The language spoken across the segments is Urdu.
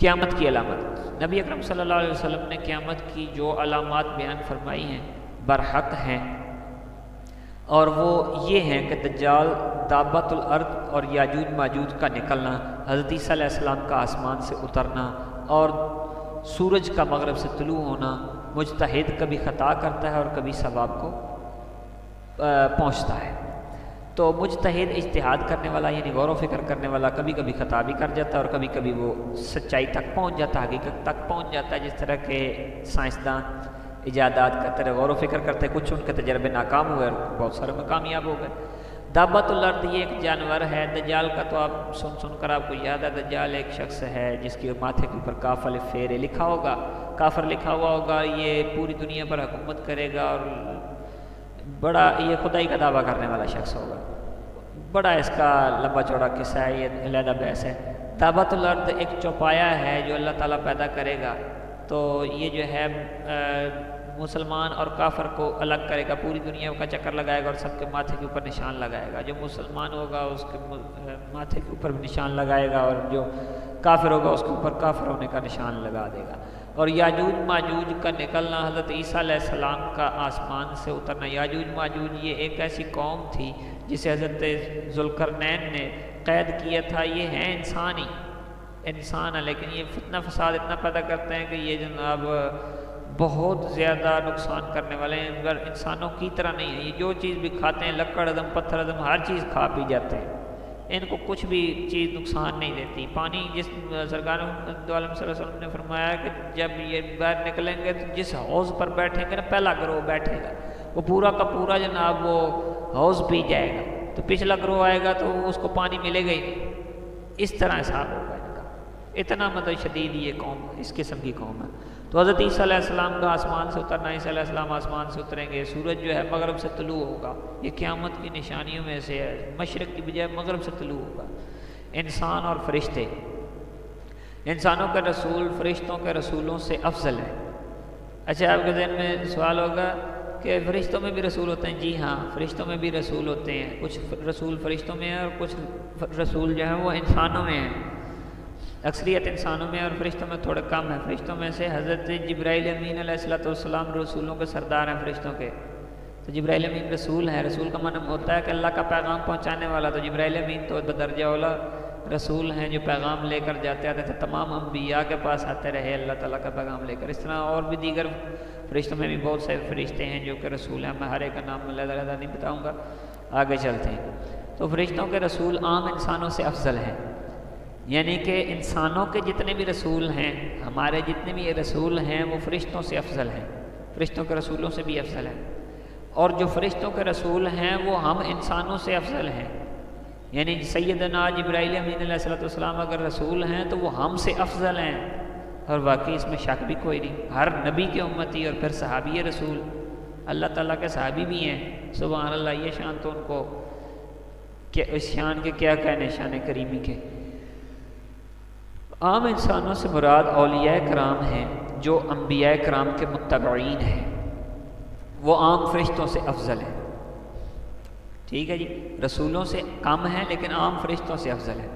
قیامت کی علامت، نبی اکرم صلی اللہ علیہ وسلم نے قیامت کی جو علامات بیان فرمائی ہیں برحق ہیں، اور وہ یہ ہیں کہ دجال، دابۃ الارض اور یاجوج ماجوج کا نکلنا، حضرت عیسیٰ علیہ السلام کا آسمان سے اترنا، اور سورج کا مغرب سے طلوع ہونا۔ مجتہد کبھی خطا کرتا ہے اور کبھی ثواب کو پہنچتا ہے، تو مجتہد اجتہاد کرنے والا یعنی غور و فکر کرنے والا کبھی کبھی خطا بھی کر جاتا ہے اور کبھی کبھی وہ سچائی تک پہنچ جاتا ہے، حقیقت تک پہنچ جاتا ہے، جس طرح کے سائنسدان ایجادات کرتے رہے، غور و فکر کرتے، کچھ ان کے تجربے ناکام ہوئے اور بہت سارے میں کامیاب ہو گئے۔ دابۃ الارض یہ ایک جانور ہے، دجال کا تو آپ سن کر آپ کو یاد ہے، دجال ایک شخص ہے جس کے ماتھے کے اوپر کاف الف فیر لکھا ہوگا، کافر لکھا ہوا ہوگا، یہ پوری دنیا پر حکومت کرے گا اور بڑا یہ خدائی کا دعویٰ کرنے والا شخص ہوگا، بڑا اس کا لمبا چوڑا قصہ ہے، یہ علیحدہ بحث ہے۔ دابۃ الارض ایک چوپایا ہے جو اللہ تعالیٰ پیدا کرے گا، تو یہ جو ہے مسلمان اور کافر کو الگ کرے گا، پوری دنیا کا چکر لگائے گا اور سب کے ماتھے کے اوپر نشان لگائے گا، جو مسلمان ہوگا اس کے ماتھے کے اوپر بھی نشان لگائے گا اور جو کافر ہوگا اس کے اوپر کافر ہونے کا نشان لگا دے گا۔ اور یاجوج ماجوج کا نکلنا، حضرت عیسیٰ علیہ السلام کا آسمان سے اترنا۔ یاجوج ماجوج یہ ایک ایسی قوم تھی جسے حضرت ذوالقرنین نے قید کیا تھا، یہ ہیں انسان ہے، لیکن یہ فتنہ فساد اتنا پیدا کرتے ہیں کہ یہ جناب بہت زیادہ نقصان کرنے والے ہیں، مگر انسانوں کی طرح نہیں ہے، یہ جو چیز بھی کھاتے ہیں، لکڑ ازم پتھر ازم ہر چیز کھا پی جاتے ہیں، ان کو کچھ بھی چیز نقصان نہیں دیتی۔ پانی جس سرکار دو عالم صلی اللہ علیہ وسلم نے فرمایا کہ جب یہ باہر نکلیں گے تو جس حوض پر بیٹھیں گے نا، پہلا گروہ بیٹھے گا، وہ پورا کا پورا جناب وہ حوض پی جائے گا، تو پچھلا گروہ آئے گا تو اس کو پانی ملے گا ہی نہیں، اس طرح حساب ہوگا ان کا، اتنا مطلب شدید یہ قوم اس قسم کی قوم ہے۔ تو حضرت عیسیٰ علیہ السلام کا آسمان سے اترنا، عیسیٰ علیہ السلام آسمان سے اتریں گے، سورج جو ہے مغرب سے طلوع ہوگا، یہ قیامت کی نشانیوں میں سے ہے، مشرق کی بجائے مغرب سے طلوع ہوگا۔ انسان اور فرشتے، انسانوں کے رسول فرشتوں کے رسولوں سے افضل ہے۔ اچھا آپ کے ذہن میں سوال ہوگا کہ فرشتوں میں بھی رسول ہوتے ہیں؟ جی ہاں، فرشتوں میں بھی رسول ہوتے ہیں، کچھ رسول فرشتوں میں ہیں اور کچھ رسول جو ہیں وہ انسانوں میں ہیں، اکثریت انسانوں میں اور فرشتوں میں تھوڑے کم ہیں۔ فرشتوں میں سے حضرت جبرائیل امین علیہ السلام رسولوں کے سردار ہیں فرشتوں کے، تو جبرائیل امین رسول ہیں۔ رسول کا معنی ہوتا ہے کہ اللہ کا پیغام پہنچانے والا، تو جبرائیل امین تو بدرجہ اولا رسول ہیں جو پیغام لے کر جاتے آتے تھے، تمام انبیاء کے پاس آتے رہے اللہ تعالیٰ کا پیغام لے کر۔ اس طرح اور بھی دیگر فرشتوں میں بھی بہت سے فرشتے ہیں جو کہ رسول ہیں، میں ہر ایک کا نام علیحدہ نہیں بتاؤں گا، آگے چلتے ہیں۔ تو فرشتوں کے رسول عام انسانوں سے افضل ہیں، یعنی کہ انسانوں کے جتنے بھی رسول ہیں، ہمارے جتنے بھی رسول ہیں وہ فرشتوں سے افضل ہیں، فرشتوں کے رسولوں سے بھی افضل ہیں، اور جو فرشتوں کے رسول ہیں وہ ہم انسانوں سے افضل ہیں، یعنی سیدنا جبرائیل امین علیہ السلام اگر رسول ہیں تو وہ ہم سے افضل ہیں، اور واقعی اس میں شک بھی کوئی نہیں۔ ہر نبی کے امتی اور پھر صحابی رسول اللہ تعالیٰ کے صحابی بھی ہیں، سبحان اللہ، یہ شان تو ان کو اس شان کے کیا کہنے، شان کریمی کے۔ عام انسانوں سے مراد اولیاء کرام ہیں جو انبیاء کرام کے متبعین ہیں، وہ عام فرشتوں سے افضل ہیں، ٹھیک ہے جی، رسولوں سے کم ہیں لیکن عام فرشتوں سے افضل ہیں۔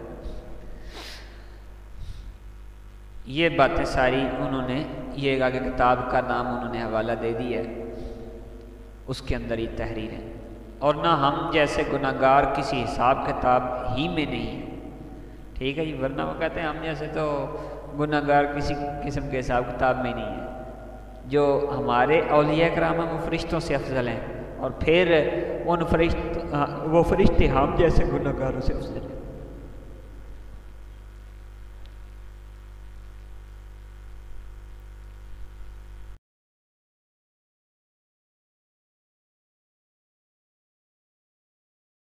یہ باتیں ساری انہوں نے، یہ آگے کتاب کا نام انہوں نے حوالہ دے دیا ہے، اس کے اندر یہ تحریر ہے، اور نہ ہم جیسے گناہگار کسی حساب کتاب ہی میں نہیں ہیں، ٹھیک ہے جی، ورنہ وہ کہتے ہیں ہم جیسے تو گناہگار کسی قسم کے حساب کتاب میں نہیں ہیں۔ جو ہمارے اولیاء کرام ہیں وہ فرشتوں سے افضل ہیں، اور پھر وہ فرشتے ہم جیسے گناہگاروں سے افضل ہیں۔